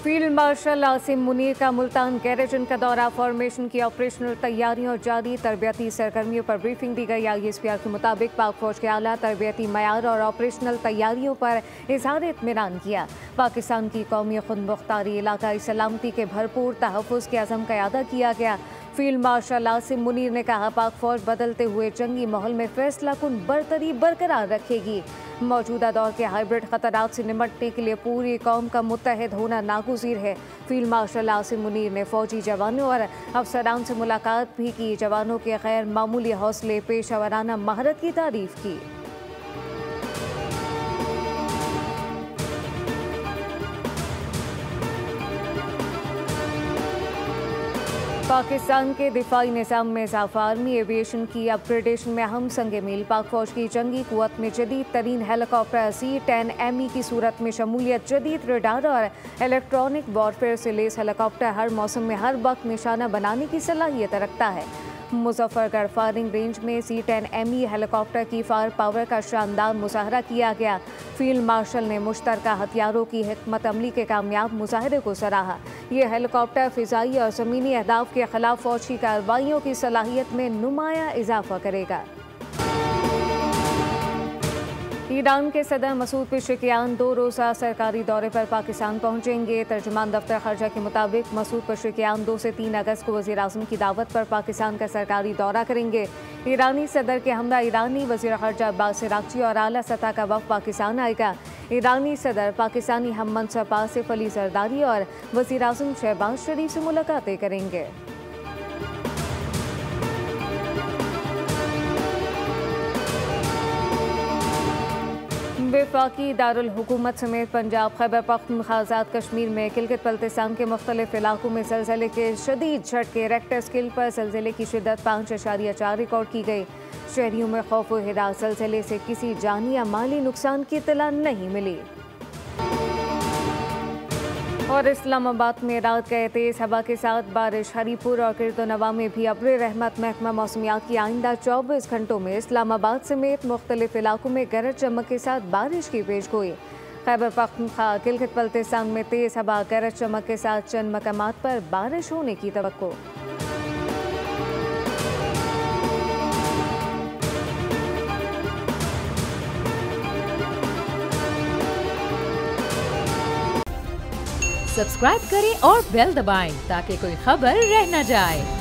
Field marshal Asim Munir का मुल्तान गैरेजन का दौरा, फॉर्मेशन की ऑपरेशनल तैयारियों और जारी तरबियती सरगर्मियों पर ब्रीफिंग दी गई। ISPR के मुताबिक पाक फौज के आला तरबियती मयार और ऑपरेशनल तैयारियों पर इजहार इत्मीनान किया। पाकिस्तान की कौमी खुद मुख्तारी, इलाकाई सलामती के भरपूर तहफ़्फ़ुज़ के अज़म का अदा किया गया। फील्ड मार्शल आसिम मुनीर ने कहा, पाक फौज बदलते हुए जंगी माहौल में फैसला कुन बरतरी बरकरार रखेगी। मौजूदा दौर के हाइब्रिड खतरात से निपटने के लिए पूरी कौम का मुत्तहिद होना नागुज़ीर है। फील्ड मार्शल आसिम मुनीर ने फौजी जवानों और अफसरान से मुलाकात भी की। जवानों के गैर मामूली हौसले, पेशा वराना महारत की तारीफ की। पाकिस्तान के दिफाई निज़ाम में इजाफा, आर्मी एविएशन की अपग्रेडेशन में अहम संग मील। पाक फौज की जंगी कुव्वत में जदीद तरीन हेलीकॉप्टर C-10ME की सूरत में शमूलियत, जदीद रडार और इलेक्ट्रॉनिक वॉरफेयर से लेस हेलीकॉप्टर हर मौसम में हर वक्त निशाना बनाने की सलाहियत रखता है। मुजफ्फरगढ़ फायरिंग रेंज में C-10ME हेलीकॉप्टर की फायर पावर का शानदार मुजाहरा किया गया। फील्ड मार्शल ने मुश्तरका हथियारों की हिकमत अमली के कामयाब मुजाहरे को सराहा। ये हेलीकॉप्टर फ़िज़ाई और ज़मीनी अहदाफ के खिलाफ फौज की कार्रवाइयों की सलाहियत में नुमाया इजाफा करेगा। ईरान के सदर मसूद पेशेकियान 2 रोज़ा सरकारी दौरे पर पाकिस्तान पहुंचेंगे। तर्जुमान दफ्तर खर्जा के मुताबिक मसूद पेशेकियान 2 से 3 अगस्त को वज़ीर आज़म की दावत पर पाकिस्तान का सरकारी दौरा करेंगे। ईरानी सदर के हमरा ईरानी, वज़ीर खर्जा अब्बास अराग़ची और आला सतह का वफ़द पाकिस्तान आएगा। ईरानी सदर पाकिस्तानी हम मनसब आसिफ अली ज़रदारी और वज़ीर आज़म शहबाज शरीफ से मुलाकातें करेंगे। वफाकी दारुल हुकूमत समेत पंजाब, खैबर पख्तूनख्वा, आज़ाद कश्मीर में गिलगित बल्तिस्तान के मुख्तलिफ इलाकों में ज़लज़ले के शदीद झटके। रेक्टर स्केल पर ज़लज़ले की शिद्दत 5.4 रिकॉर्ड की गई। शहरियों में खौफ व हिरास, ज़लज़ले से किसी जानी या माली नुकसान की इत्तला नहीं मिली। और इस्लामाबाद में रात गए तेज़ हवा के साथ बारिश। हरीपुर और किर्तोनवा में भी अब्र रहमत। महकमा मौसमियात की आइंदा 24 घंटों में इस्लामाबाद समेत मुख्तलिफ इलाकों में गरज चमक के साथ बारिश की पेशगोई। खैबर पख्तूनख्वा, गिलगित बल्तिस्तान में तेज़ हवा, गरज चमक के साथ चंद मकामात पर बारिश होने की तवक्को। सब्सक्राइब करें और बेल दबाएं ताकि कोई खबर रह न जाए।